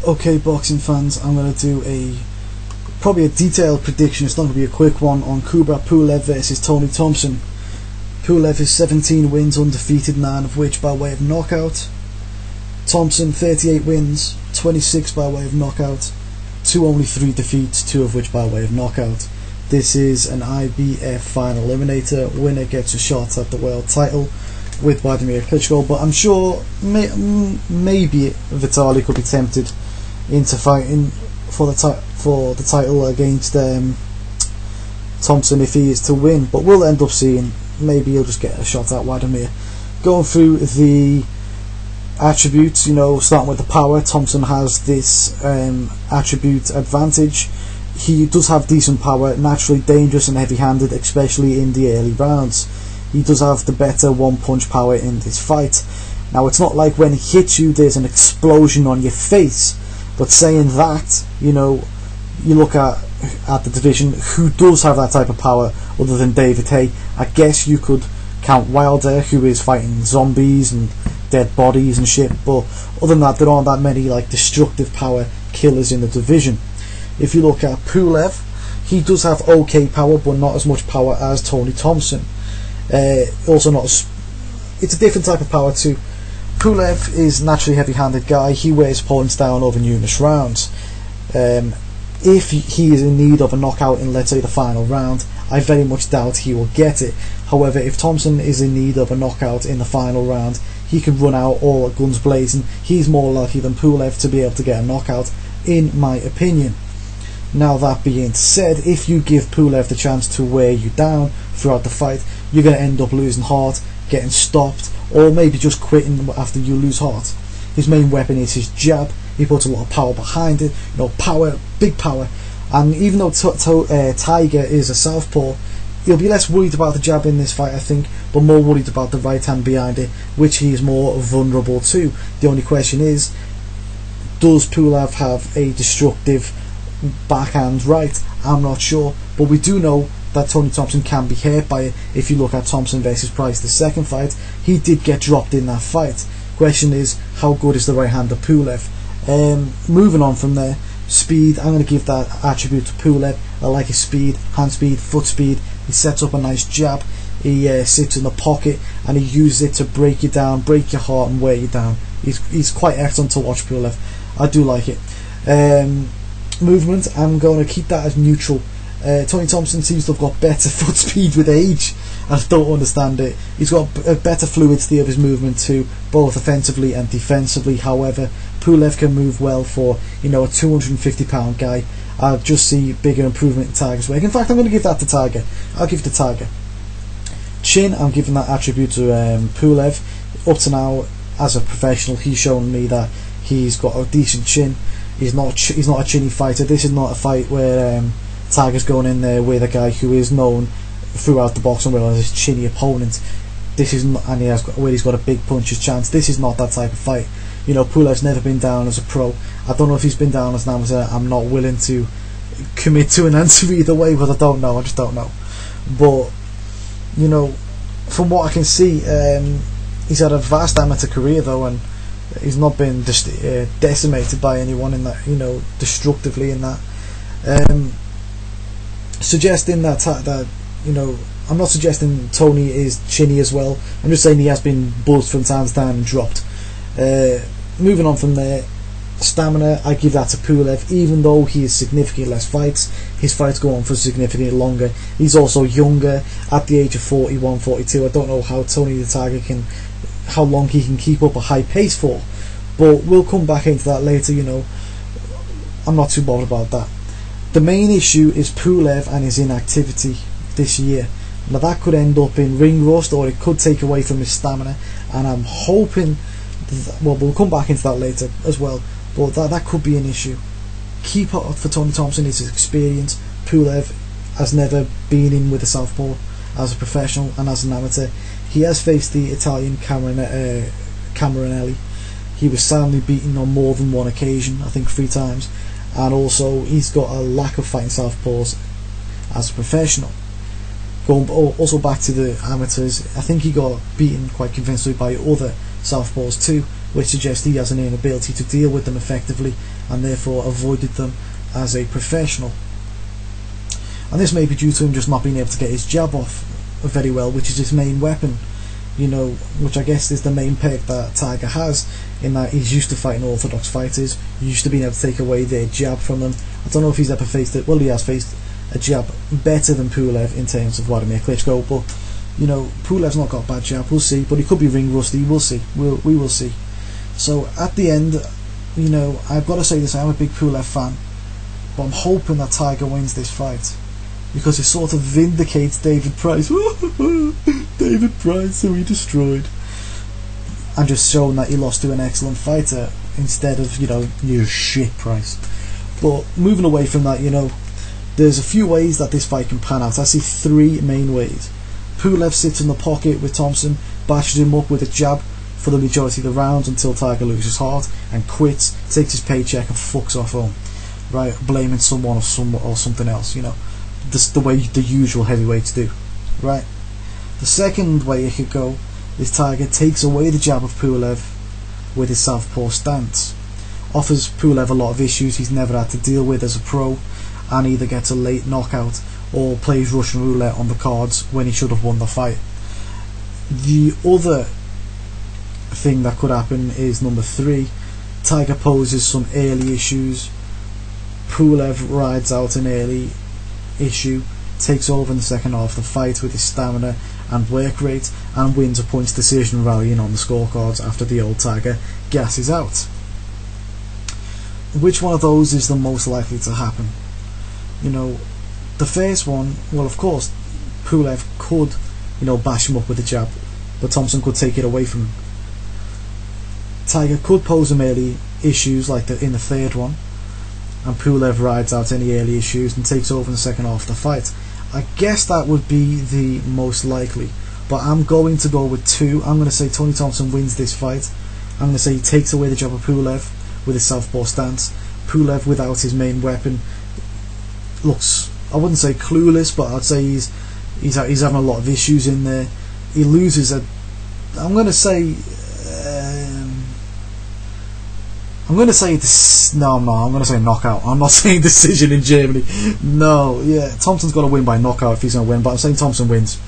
Okay, boxing fans, I'm going to do probably a detailed prediction. It's not going to be a quick one on Kubrat Pulev versus Tony Thompson. Pulev is 17 wins undefeated, 9 of which by way of knockout. Thompson 38 wins, 26 by way of knockout, only 3 defeats, 2 of which by way of knockout. This is an IBF final eliminator. Winner gets a shot at the world title with Vladimir Klitschko, but I'm sure maybe Vitaly could be tempted into fighting for the title against Thompson if he is to win, but we'll end up seeing maybe he'll just get a shot at Vladimir. Going through the attributes, starting with the power, Thompson has this attribute advantage. He does have decent power, naturally dangerous and heavy-handed, especially in the early rounds. He does have the better one-punch power in this fight. Now, it's not like when he hits you there's an explosion on your face, but saying that, you look at the division, who does have that type of power other than David Haye? I guess you could count Wilder, who is fighting zombies and dead bodies and shit, but other than that, there aren't that many destructive power killers in the division. If you look at Pulev, he does have okay power, but not as much power as Tony Thompson. Also not as, it's a different type of power too. Pulev is naturally heavy-handed guy. He wears opponents down over numerous rounds. If he is in need of a knockout in, let's say, the final round, I very much doubt he will get it. However, if Thompson is in need of a knockout in the final round, he can run out all guns blazing. He's more likely than Pulev to be able to get a knockout, in my opinion. Now, that being said, if you give Pulev the chance to wear you down throughout the fight, you're going to end up losing heart, getting stopped, or maybe just quitting after you lose heart. His main weapon is his jab. He puts a lot of power behind it, power, big power. And even though Tiger is a southpaw, he'll be less worried about the jab in this fight, I think, but more worried about the right hand behind it, which he is more vulnerable to. The only question is, does Pulev have a destructive backhand right? I'm not sure, but we do know that Tony Thompson can be hurt by it. If you look at Thompson versus Price, the second fight, he did get dropped in that fight. Question is, how good is the right hand of Pulev? Moving on from there, speed, I'm going to give that attribute to Pulev. I like his speed, hand speed, foot speed. He sets up a nice jab, he sits in the pocket and he uses it to break you down, break your heart and wear you down. He's quite excellent to watch, Pulev. I do like it. Movement, I'm going to keep that as neutral. Tony Thompson seems to have got better foot speed with age. I don't understand it. He's got a better fluidity of his movement too, both offensively and defensively. However, Pulev can move well for a 250-pound guy. I just see bigger improvement in Tiger's work. In fact, I'm going to give that to Tiger. I'll give it to Tiger. Chin, I'm giving that attribute to Pulev. Up to now, as a professional, he's shown me that he's got a decent chin. He's not a chinny fighter. This is not a fight where Tiger's going in there with a guy who is known throughout the boxing world as his chinny opponent. This is not, and where he's got a big puncher's chance. This is not that type of fight. Pulev's never been down as a pro. I don't know if he's been down as an amateur. I'm not willing to commit to an answer either way, but I don't know. I just don't know. But from what I can see, he's had a vast amateur career though, and he's not been decimated by anyone in that, destructively in that. Suggesting that I'm not suggesting Tony is chinny as well. I'm just saying he has been buzzed from time to time and dropped. Moving on from there, stamina, I give that to Pulev. Even though he has significantly less fights, his fights go on for significantly longer. He's also younger, at the age of 41, 42. I don't know how Tony the Tiger how long he can keep up a high pace for, but we'll come back into that later. I'm not too bothered about that. The main issue is Pulev and his inactivity this year. Now, that could end up in ring rust, or it could take away from his stamina, and I'm hoping we'll come back into that later as well, but that could be an issue. Key part for Tony Thompson is his experience. Pulev has never been in with a southpaw as a professional and as an amateur. He has faced the Italian Cameronelli. He was soundly beaten on more than one occasion, I think 3 times, and also he's got a lack of fighting southpaws as a professional. Going also back to the amateurs, I think he got beaten quite convincingly by other southpaws too. which suggests he has an inability to deal with them effectively and therefore avoided them as a professional. And this may be due to him just not being able to get his jab off very well, which is his main weapon, you know, which I guess is the main peg that Tiger has, in that he's used to fighting orthodox fighters, used to being able to take away their jab from them. I don't know if he's ever faced it. Well, he has faced a jab better than Pulev in terms of Wladimir Klitschko, but you know, Pulev's not got a bad jab. We'll see, but he could be ring rusty. We'll see. We will see. So at the end, you know, I've got to say this: I'm a big Pulev fan, but I'm hoping that Tiger wins this fight, because it sort of vindicates David Price. David Price, who he destroyed, and just showing that he lost to an excellent fighter instead of, you know, you shit Price. But moving away from that, you know, there's a few ways that this fight can pan out. I see three main ways. Pulev sits in the pocket with Thompson, bashes him up with a jab for the majority of the rounds until Tiger loses heart and quits, takes his paycheck and fucks off home, right, blaming someone or something else, you know, the way the usual heavyweights do, right. The second way it could go is Tiger takes away the jab of Pulev with his southpaw stance, offers Pulev a lot of issues he's never had to deal with as a pro, and either gets a late knockout or plays Russian roulette on the cards when he should have won the fight. The other thing that could happen is number three. Tiger poses some early issues, Pulev rides out an early issue, takes over in the second half of the fight with his stamina and work rate, and wins a points decision, rallying on the scorecards after the old Tiger gasses out. Which one of those is the most likely to happen? You know, the first one, well, of course, Pulev could, you know, bash him up with a jab, but Thompson could take it away from him. Tiger could pose him early issues like in the third one, and Pulev rides out any early issues and takes over in the second half of the fight. I guess that would be the most likely, but I'm going to go with two. I'm going to say Tony Thompson wins this fight. I'm going to say he takes away the jab of Pulev with his southpaw stance. Pulev, without his main weapon, looks, I wouldn't say clueless, but I'd say he's having a lot of issues in there. He loses a, I'm going to say knockout. I'm not saying decision in Germany. No, yeah, Thompson's got to win by knockout if he's going to win, but I'm saying Thompson wins.